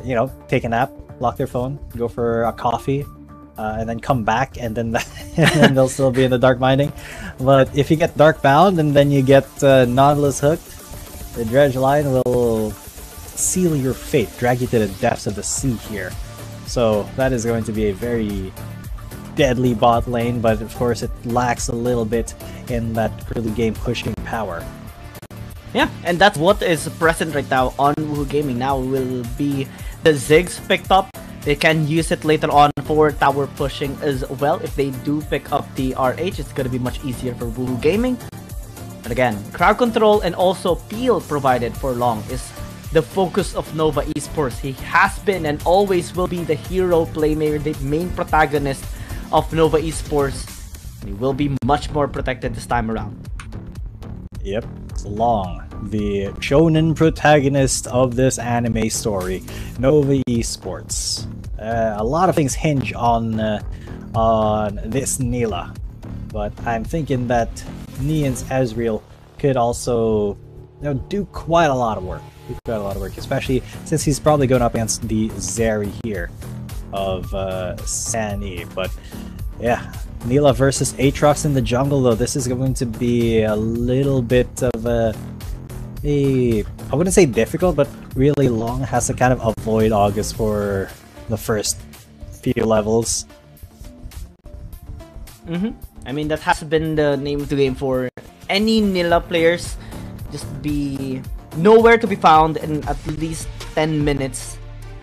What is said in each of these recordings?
you know, take a nap, lock their phone, go for a coffee, and then come back, and then and then they'll still be in the dark mining. But if you get dark bound and then you get Nautilus hooked, the dredge line will seal your fate, drag you to the depths of the sea here. So that is going to be a very deadly bot lane, but of course it lacks a little bit in that early game pushing power. Yeah, and that's what is present right now on Woohoo Gaming. Now will be the Ziggs picked up. They can use it later on for tower pushing as well. If they do pick up the RH, it's going to be much easier for Woohoo Gaming. But again, crowd control and also peel provided for long is the focus of Nova Esports. He has been and always will be the hero playmaker, the main protagonist of Nova Esports. He will be much more protected this time around. Yep, it's Long, the shonen protagonist of this anime story, Nova Esports. A lot of things hinge on this Nila, but I'm thinking that Neon's Ezreal could also, you know, do quite a lot of work. Especially since he's probably going up against the Zeri here of Sani. But yeah, Nila versus Aatrox in the jungle, though, this is going to be a little bit of a I wouldn't say difficult, but really Long has to kind of avoid August for the first few levels. I mean, that has been the name of the game for any Nila players. Just be nowhere to be found in at least 10 minutes.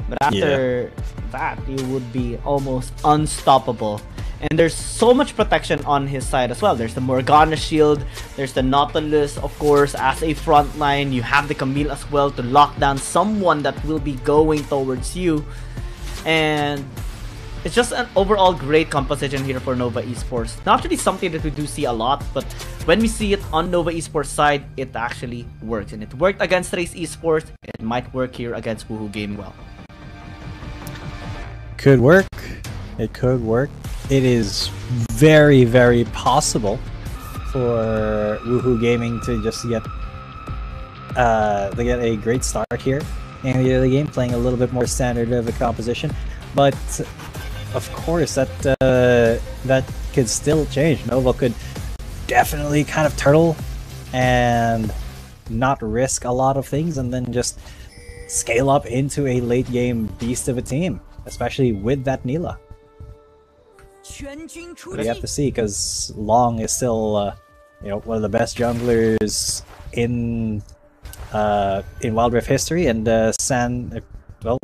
But after that, you would be almost unstoppable. And there's so much protection on his side as well. There's the Morgana shield, there's the Nautilus, of course, as a front line. You have the Camille as well to lock down someone that will be going towards you. And it's just an overall great composition here for Nova Esports. Not really something that we do see a lot, but when we see it on Nova Esports side, it actually works. And it worked against Race Esports, it might work here against Woohoo Gaming well. Could work. It could work. It is very, very possible for Woohoo Gaming to just get a great start here in the early game, playing a little bit more standard of a composition. But of course, that could still change. Nova could definitely kind of turtle and not risk a lot of things, and then just scale up into a late game beast of a team, especially with that Nila. We have to see, because Long is still, you know, one of the best junglers in Wild Rift history, and well,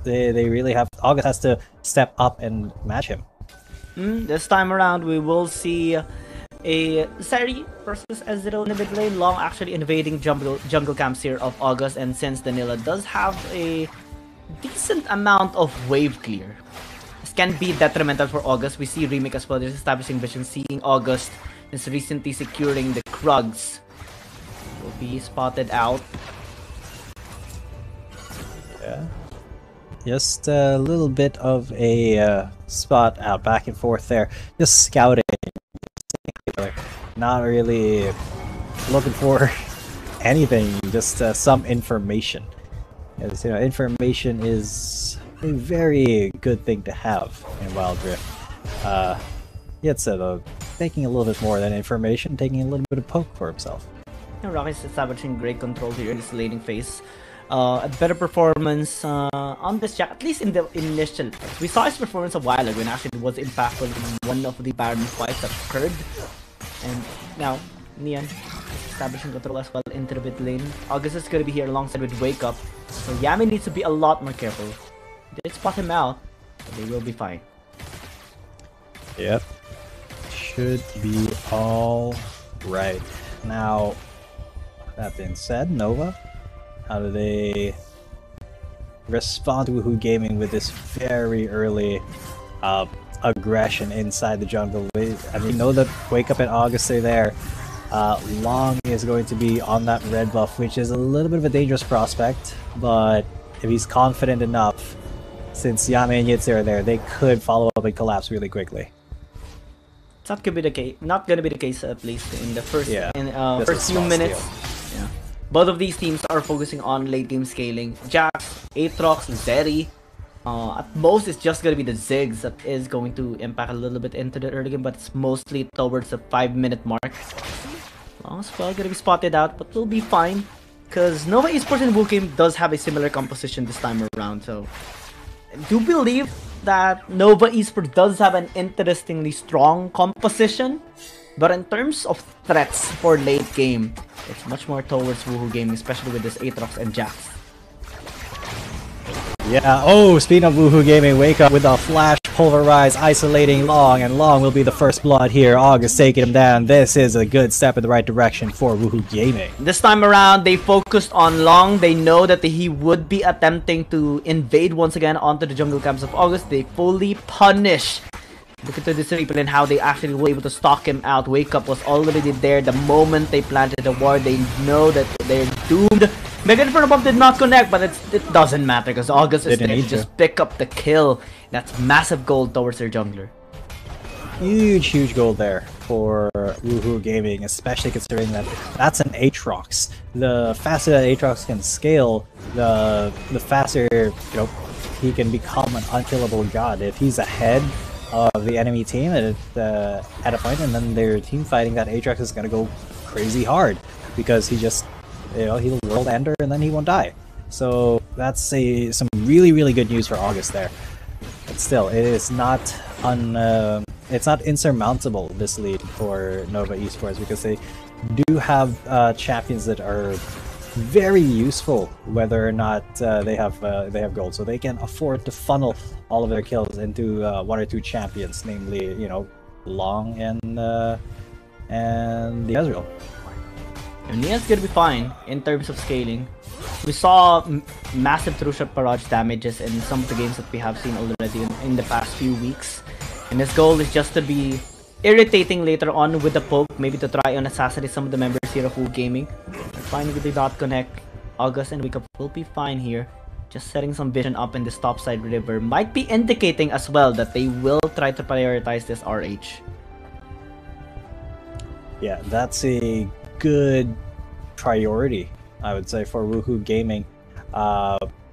they really have. August has to step up and match him. This time around, we will see a Zeri versus Ezreal in the mid lane. Long actually invading jungle camps here of August, and since Danila does have a decent amount of wave clear, this can be detrimental for August. We see Remake as well. There's establishing vision, seeing August is recently securing the Krugs. Will be spotted out. Yeah. Just a little bit of a spot out, back and forth there. Just scouting. Not really looking for anything, just some information. As you know, information is a very good thing to have in Wild Rift. Yet said, taking a little bit more than information, taking a little bit of poke for himself. And Rocket's establishing great control here in this laning phase. A better performance on this Jack, at least in the initial. We saw his performance a while ago and actually was impactful in one of the Baron fights that occurred. And now, Neon establishing control as well into the mid lane. August is going to be here alongside with Wake Up. So Yami needs to be a lot more careful. They spot him out, but they will be fine. Yep. Should be all right. Now, that being said, Nova, how do they respond to Woohoo Gaming with this very early aggression inside the jungle? I mean, know that Wake Up and August are there. Long is going to be on that red buff, which is a little bit of a dangerous prospect, but if he's confident enough, since Yami and Yitzi are there, they could follow up and collapse really quickly. It's not gonna be the case. Not gonna be the case, at least in the first first few minutes. Yeah. Both of these teams are focusing on late game scaling. Jax Aatrox, Zeri. At most, it's just gonna be the Ziggs that is going to impact a little bit into the early game, but it's mostly towards the 5-minute mark. Long as well, gonna be spotted out, but we'll be fine. Because Nova Esports and WooGame does have a similar composition this time around, so I do believe that Nova Esports does have an interestingly strong composition, but in terms of threats for late game, it's much more towards Woohoo Gaming, especially with this Aatrox and Jax. Yeah, oh, speaking of Woohoo Gaming, wake up with a flash pulverize, isolating Long, and Long will be the first blood here. August taking him down. This is a good step in the right direction for Woohoo Gaming. This time around, they focused on Long. They know that he would be attempting to invade once again onto the jungle camps of August. They fully punish. Look at this people and how they actually were able to stalk him out. Wake Up was already there the moment they planted the ward. They know that they're doomed. Mega Inferno Bomb did not connect, but it doesn't matter because August is there to just pick up the kill. That's massive gold towards their jungler. Huge gold there for Woohoo Gaming, especially considering that that's an Aatrox. The faster that Aatrox can scale, the faster he can become an unkillable god. If he's ahead of the enemy team at a point, and then they're team fighting, that Aatrox is gonna go crazy hard because he just he'll world ender and then he won't die. So that's some really good news for August there. But still, it is not it's not insurmountable, this lead for Nova Esports, because they do have champions that are very useful whether or not they have gold, so they can afford to funnel all of their kills into one or two champions, namely Long and the Ezreal. And Nia's gonna be fine in terms of scaling. We saw massive true shot barrage damages in some of the games that we have seen already in the past few weeks. And his goal is just to be irritating later on with the poke, maybe to try and assassinate some of the members here of Woo Gaming. Finally, they dot connect. August and Wake Up will be fine here. Just setting some vision up in this topside river might be indicating as well that they will try to prioritize this RH. Yeah, that's a good priority, I would say, for Woohoo Gaming.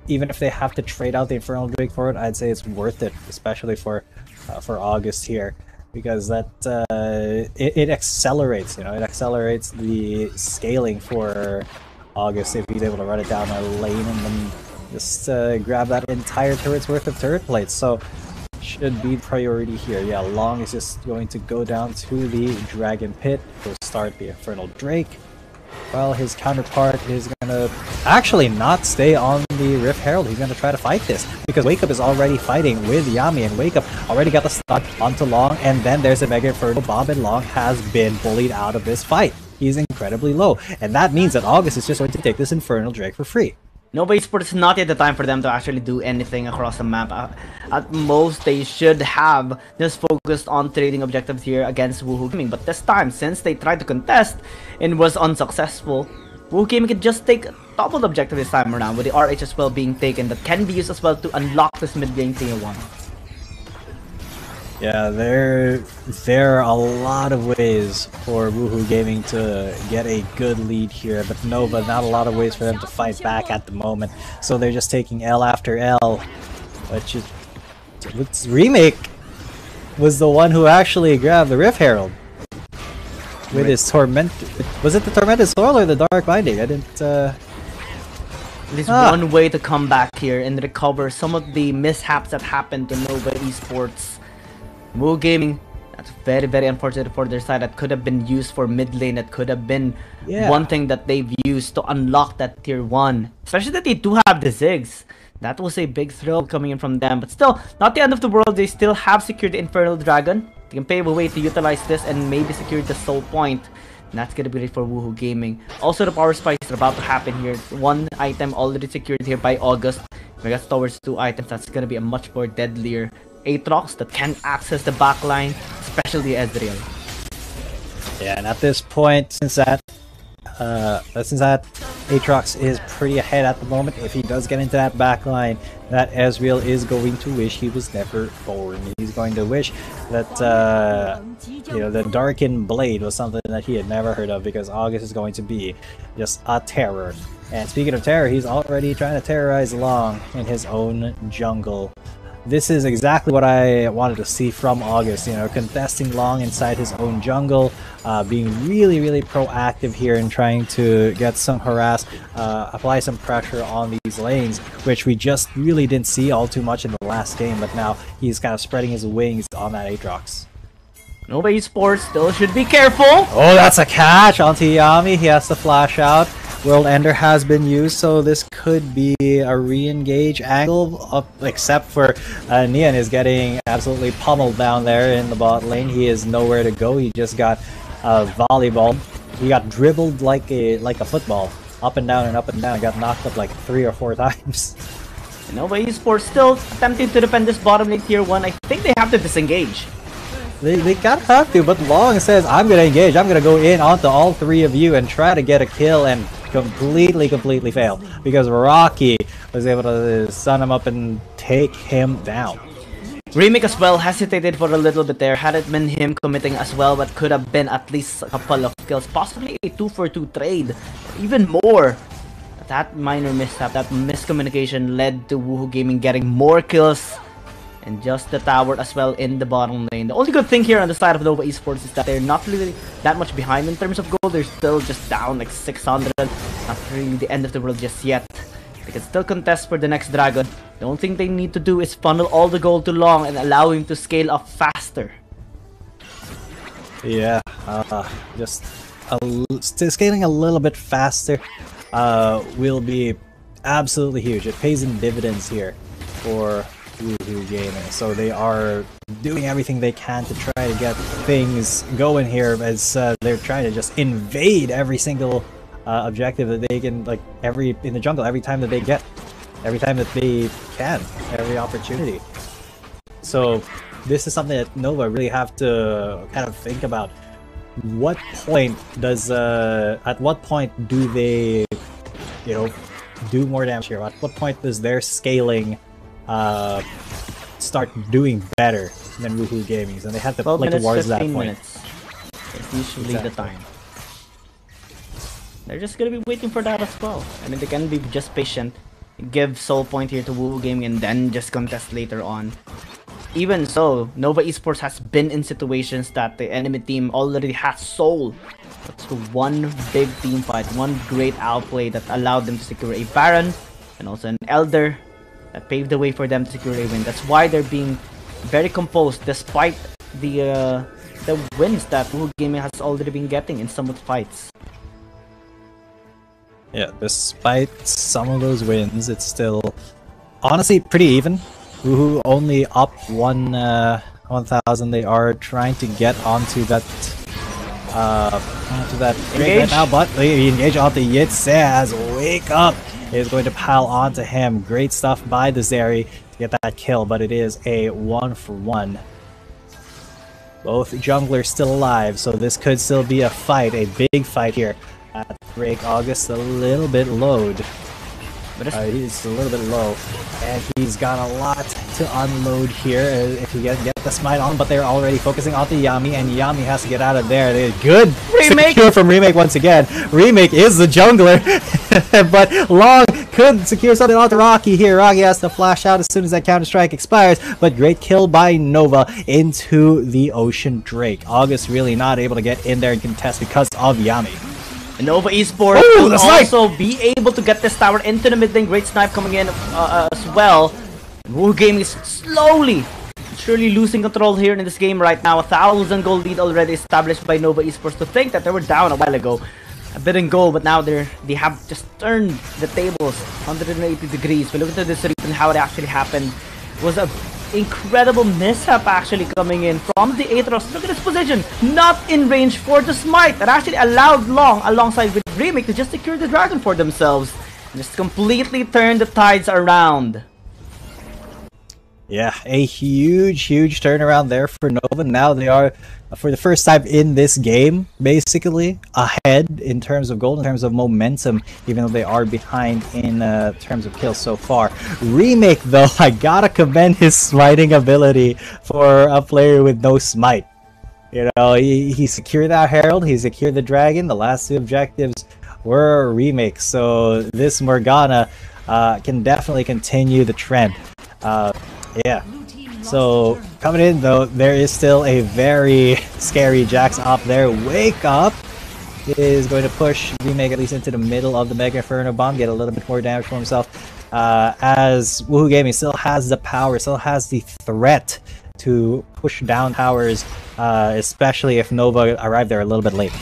Even if they have to trade out the Infernal Drake for it, I'd say it's worth it, especially for August here, because that it accelerates, it accelerates the scaling for August if he's able to run it down a lane and then just grab that entire turret's worth of turret plates. So should be priority here. Yeah, Long is just going to go down to the Dragon Pit to start the Infernal Drake, while his counterpart is gonna actually not stay on the Rift Herald. He's gonna try to fight this because Wake Up is already fighting with Yami, and Wake Up already got the stun onto Long, and then there's a Mega Inferno Bomb, and Long has been bullied out of this fight. He's incredibly low, and that means that August is just going to take this Infernal Drake for free. Nova Esports is not yet the time for them to actually do anything across the map. At most, they should have just focused on trading objectives here against Woohoo Gaming. But this time, since they tried to contest and was unsuccessful, Woohoo Gaming could just take a double objective this time around, with the RH as well being taken. That can be used as well to unlock this mid-game tier 1. Yeah, there are a lot of ways for Woohoo Gaming to get a good lead here, but Nova, not a lot of ways for them to fight back at the moment. So they're just taking L after L, which is Remake was the one who actually grabbed the Rift Herald with his Tormented. Was it the Tormented Soil or the Dark Binding? I didn't. There's one way to come back here and recover some of the mishaps that happened to Nova Esports. Woo Gaming, that's very unfortunate for their side. That could have been used for mid lane. That could have been one thing that they've used to unlock that tier 1. Especially that they do have the Ziggs. That was a big thrill coming in from them. But still, not the end of the world. They still have secured the Infernal Dragon. They can pave a way to utilize this and maybe secure the Soul Point. And that's gonna be great for Woohoo Gaming. Also, the Power Spikes are about to happen here. One item already secured here by August. Regards towards 2 items, that's gonna be a much more deadlier Aatrox that can access the backline, especially Ezreal. Yeah, and at this point, since that Aatrox is pretty ahead at the moment. If he does get into that back line, that Ezreal is going to wish he was never born. He's going to wish that you know, the Darkened Blade was something that he had never heard of, because August is going to be just a terror. And speaking of terror, he's already trying to terrorize Long in his own jungle. This is exactly what I wanted to see from August, you know, contesting Long inside his own jungle, being really proactive here and trying to get some harass, apply some pressure on these lanes, which we just really didn't see all too much in the last game, but now he's kind of spreading his wings on that Aatrox. Nova Esports still should be careful. Oh, that's a catch onto Yami. He has to flash out. World Ender has been used, so this could be a re-engage angle, except for Nian is getting absolutely pummeled down there in the bot lane. He is nowhere to go. He just got volleyball. He got dribbled like a football, up and down and up and down. He got knocked up like 3 or 4 times. Nova Esports still attempting to defend this bottom lane tier 1. I think they have to disengage. They kind of have to, but Long says, I'm going to engage. I'm going to go in onto all 3 of you and try to get a kill, and completely fail, because Rocky was able to stun him up and take him down. Remake as well hesitated for a little bit there. Had it been him committing as well, but could have been at least a couple of kills, possibly a 2-for-2 trade, even more. That minor mishap, that miscommunication led to Woohoo Gaming getting more kills, and just the tower as well in the bottom lane. The only good thing here on the side of Nova Esports is that they're not really that much behind in terms of gold. They're still just down like 600. Not really the end of the world just yet. They can still contest for the next dragon. The only thing they need to do is funnel all the gold to Long and allow him to scale up faster. Yeah, just scaling a little bit faster will be absolutely huge. It pays in dividends here for Woohoo Gaming, so they are doing everything they can to try to get things going here, as they're trying to just invade every single objective that they can, like in the jungle, every time that they can, every opportunity. So this is something that Nova really have to kind of think about. What point does at what point do they, you know, do more damage here? At what point does their scaling start doing better than Woohoo Gaming's, and they have to play towards that point. Minutes. It's usually the time. They're just gonna be waiting for that as well. I mean, they can be just patient, give soul point here to Woohoo Gaming, and then just contest later on. Even so, Nova Esports has been in situations that the enemy team already has soul. That's one big team fight, one great outplay that allowed them to secure a Baron and also an Elder that paved the way for them to secure a win. That's why they're being very composed despite the wins that Woohoo Gaming has already been getting in some of the fights. Yeah, despite some of those wins, it's still honestly pretty even. Woohoo only up 1,000. They are trying to get onto that right now, but they engage onto Yitse as Wake Up is going to pile onto him. Great stuff by the Zeri to get that kill, but it is a 1-for-1. Both junglers still alive, so this could still be a fight, a big fight here. At break, August a little bit low. He's a little bit low, and he's got a lot to unload here if he get the smite on, but they're already focusing on the Yami, and Yami has to get out of there. Good secure from Remake once again. Remake is the jungler, but Long could secure something onto Rocky here. Rocky has to flash out as soon as that Counter-Strike expires, but great kill by Nova into the Ocean Drake. August really not able to get in there and contest because of Yami. Nova Esports will also be able to get this tower into the mid lane. Great snipe coming in as well. Woohoo Gaming is slowly, surely losing control here in this game right now. 1,000 gold lead already established by Nova Esports. To think that they were down a while ago, a bit in goal, but now they have just turned the tables 180 degrees. We look at this and how it actually happened. It was a incredible mishap actually coming in from the Aatrox. Look at this position, not in range for the smite that actually allowed Long alongside with Remake to just secure the dragon for themselves and just completely turn the tides around. Yeah, a huge turnaround there for Nova. Now they are, for the first time in this game, basically ahead in terms of gold, in terms of momentum, even though they are behind in terms of kills so far. Remake, though, I gotta commend his smiting ability for a player with no smite. You know, he secured that Herald, he secured the Dragon. The last two objectives were remakes, so this Morgana can definitely continue the trend. Yeah, so coming in though, there is still a very scary Jax up there. Wake Up is going to push Remake at least into the middle of the Mega Inferno Bomb, get a little bit more damage for himself, as Woohoo Gaming still has the power, still has the threat to push down towers, especially if Nova arrived there a little bit late.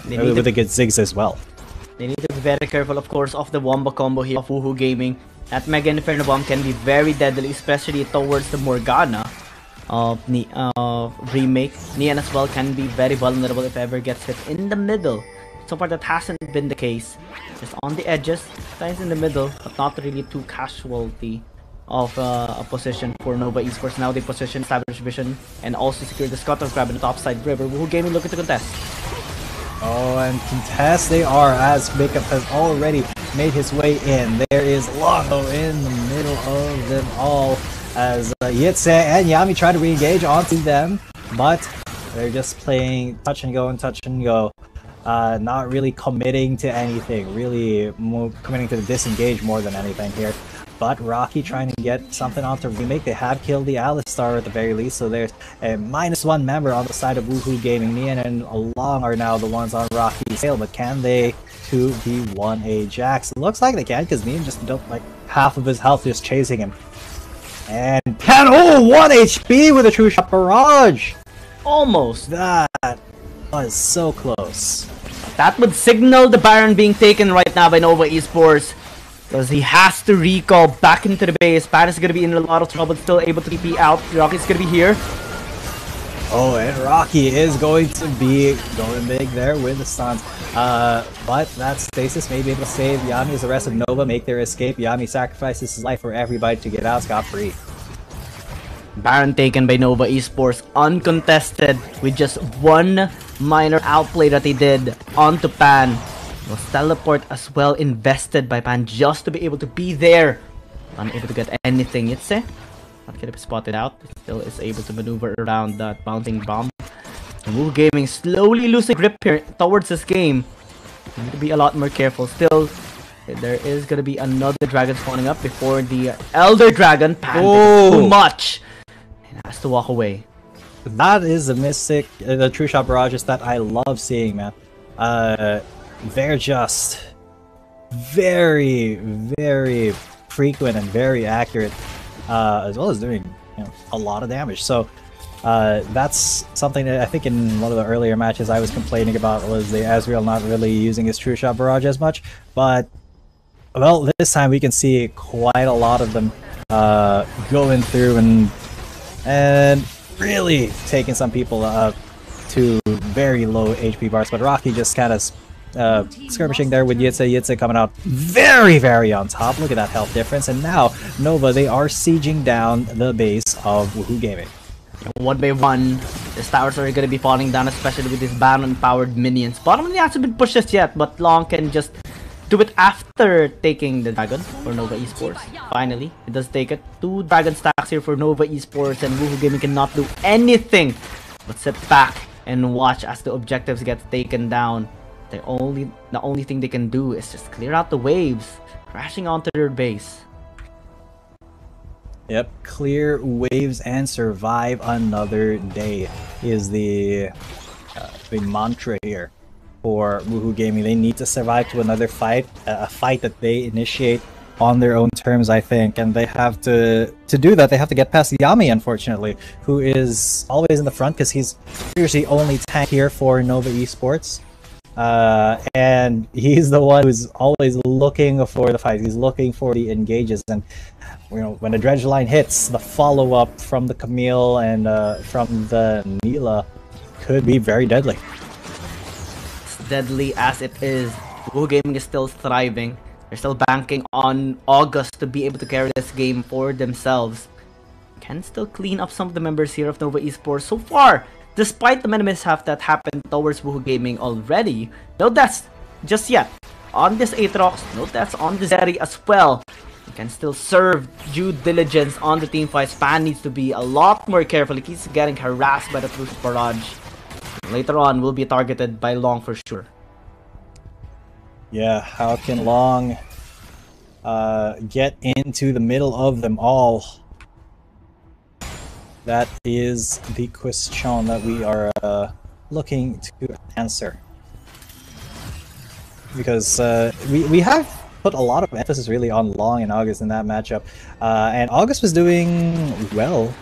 With a good Ziggs as well. They need to be very careful, of course, of the Wombo combo here of Woohoo Gaming. That Mega Inferno Bomb can be very deadly, especially towards the Morgana of Remake. Nian as well can be very vulnerable if ever gets hit in the middle. So far that hasn't been the case. Just on the edges, sometimes in the middle, but not really too casualty of a position for Nova Esports. Now they position Establish Vision and also secure the Scuttle Grab in the top side river. Woohoo Gaming looking to contest. Oh, and contest they are, as Makeup has already made his way in. There is Longo in the middle of them all, as Yitse and Yami try to re-engage onto them, but they're just playing touch and go and touch and go. Not really committing to anything, really committing to the disengage more than anything here. But Rocky trying to get something onto Remake. They have killed the Alistar at the very least, so there's a -1 member on the side of Woohoo Gaming. Nian and Along are now the ones on Rocky's tail, but can they 2v1 a Jax? It looks like they can, because Nian just don't, like, half of his health just chasing him. And can 1 HP with a True Shot Barrage! Almost! That was so close. That would signal the Baron being taken right now by Nova Esports, because he has to recall back into the base. Baron is going to be in a lot of trouble, still able to TP out. Rocky's going to be here. Oh, and Rocky is going to be going big there with the stuns. But that Stasis may be able to save Yami as the rest of Nova make their escape. Yami sacrifices his life for everybody to get out scot-free. Baron taken by Nova Esports, uncontested, with just one minor outplay that they did onto Pan. Was teleport as well invested by Pan just to be able to be there. Unable to get anything. Yitse not gonna be spotted out. Still is able to maneuver around that bouncing bomb. Woohoo Gaming slowly losing grip here towards this game. Need to be a lot more careful. Still, there is gonna be another dragon spawning up before the Elder Dragon. Pan too much and has to walk away. That is the Mystic, the True Shot Barrages that I love seeing, man. They're just very frequent and very accurate, as well as doing, you know, a lot of damage. So that's something that I think in one of the earlier matches I was complaining about, was the Azrael not really using his True Shot Barrage as much. But well, this time we can see quite a lot of them going through and really taking some people to very low HP bars. But Rocky just kind of skirmishing there with Yitse. Yitse coming out very on top. Look at that health difference. And now Nova, they are sieging down the base of Woohoo Gaming. One by one, the towers are going to be falling down, especially with these Baron-powered minions. Bottom lane hasn't been pushed just yet, but Long can just do it after taking the dragon for Nova Esports. Finally, it does take it. 2 dragon stacks here for Nova Esports, and Woohoo Gaming cannot do anything but sit back and watch as the objectives get taken down. The only thing they can do is just clear out the waves, crashing onto their base. Yep, clear waves and survive another day is the mantra here for Woohoo Gaming. They need to survive to another fight, a fight that they initiate on their own terms, I think, and they have to do that. They have to get past Yami, unfortunately, who is always in the front because he's seriously only tank here for Nova Esports. And he's the one who's always looking for the fight. He's looking for the engages, and you know, when the dredge line hits, the follow-up from the Camille and from the Neela could be very deadly. As deadly as it is, Woohoo Gaming is still thriving. They're still banking on August to be able to carry this game for themselves. can still clean up some of the members here of Nova Esports so far. Despite the many mishaps that happened towards Woohoo Gaming already, no deaths just yet on this Aatrox, no deaths on this Zeri as well. You can still serve due diligence on the team fight. Span needs to be a lot more careful. He keeps getting harassed by the Cruise Barrage. Later on, will be targeted by Long for sure. Yeah, how can Long get into the middle of them all? That is the question that we are looking to answer. Because we have put a lot of emphasis really on Long and August in that matchup. And August was doing well.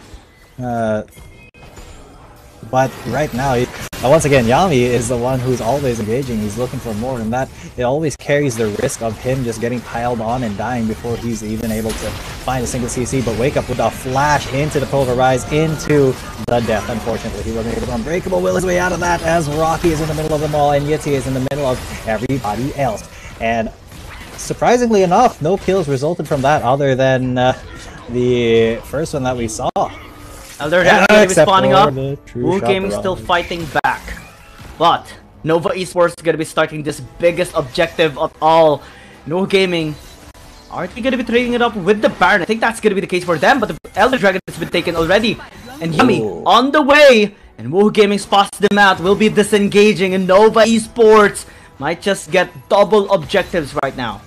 But right now, once again, Yami is the one who's always engaging. He's looking for more, and that it always carries the risk of him just getting piled on and dying before he's even able to find a single CC. But Wake Up with a flash into the Pulverize, into the death. Unfortunately, he wasn't able to Unbreakable will his way out of that, as Rocky is in the middle of them all, and Yeti is in the middle of everybody else. And surprisingly enough, no kills resulted from that other than the first one that we saw. Elder Dragon going to be spawning up. Woohoo Gaming still fighting back. But Nova Esports is going to be starting this biggest objective of all. Woohoo Gaming, are they going to be trading it up with the Baron? I think that's going to be the case for them, but the Elder Dragon has been taken already. And Yami on the way. And Woohoo Gaming spots them out. Will be disengaging, and Nova Esports might just get double objectives right now.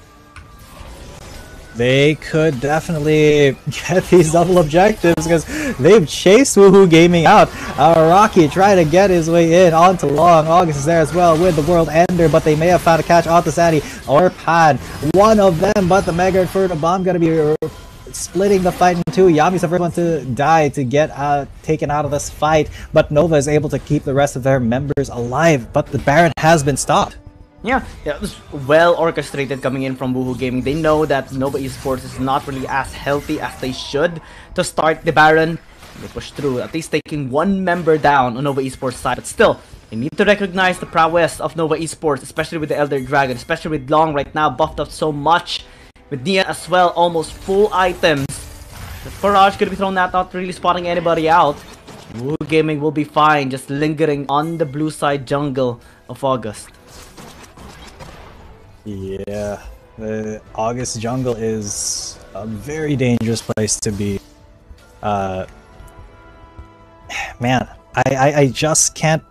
They could definitely get these double objectives because they've chased Woohoo Gaming out. Rocky trying to get his way in onto Long. August is there as well with the World Ender, but they may have found a catch onto Sadie or Pad. One of them, but the Mega Inferno Bomb going to be splitting the fight in two. Yami's the first one to die to get taken out of this fight, but Nova is able to keep the rest of their members alive, but the Baron has been stopped. Yeah, it was well orchestrated coming in from Woohoo Gaming. They know that Nova Esports is not really as healthy as they should to start the Baron. They push through, at least taking one member down on Nova Esports side. But still, they need to recognize the prowess of Nova Esports, especially with the Elder Dragon, especially with Long right now buffed up so much. With Nia as well, almost full items. The Barrage could be thrown out, not really spotting anybody out. Woohoo Gaming will be fine, just lingering on the blue side jungle of August. Yeah, the August jungle is a very dangerous place to be. Man, I just can't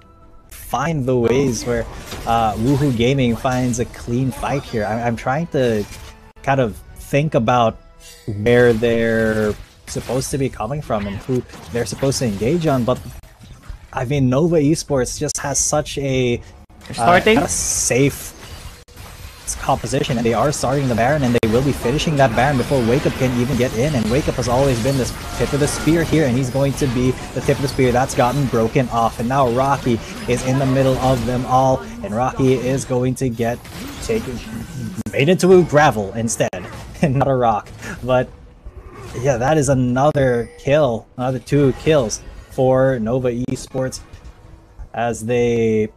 find the ways where Woohoo Gaming finds a clean fight here. I'm trying to kind of think about where they're supposed to be coming from and who they're supposed to engage on, but I mean, Nova Esports just has such a kind of safe composition, and they are starting the Baron, and they will be finishing that Baron before Wake Up can even get in. And Wake Up has always been this tip of the spear here, and he's going to be the tip of the spear that's gotten broken off. And now Rocky is in the middle of them all, and Rocky is going to get made into a gravel instead and not a rock. But yeah, that is another kill, another 2 kills for Nova Esports as they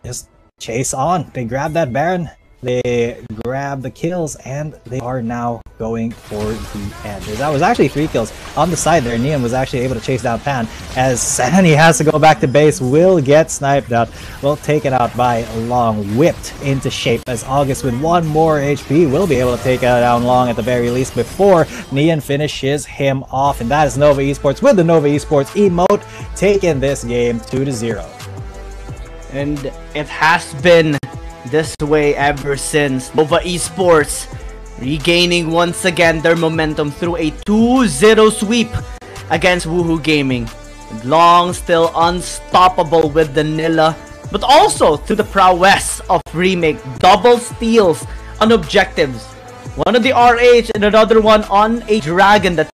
just chase on. They grab that Baron, they grab the kills, and they are now going for the end. That was actually 3 kills on the side there. Neon was actually able to chase down Pan, as Sani has to go back to base, will get sniped out, will taken out by Long, whipped into shape, as August with 1 more HP will be able to take down Long at the very least before Neon finishes him off. And that is Nova Esports with the Nova Esports emote taking this game 2-0. And it has been this way ever since. Nova Esports regaining once again their momentum through a 2-0 sweep against Woohoo Gaming. Long still unstoppable with the Nilla, but also through the prowess of Remake. Double steals on objectives. One on the RH and another one on a Dragon that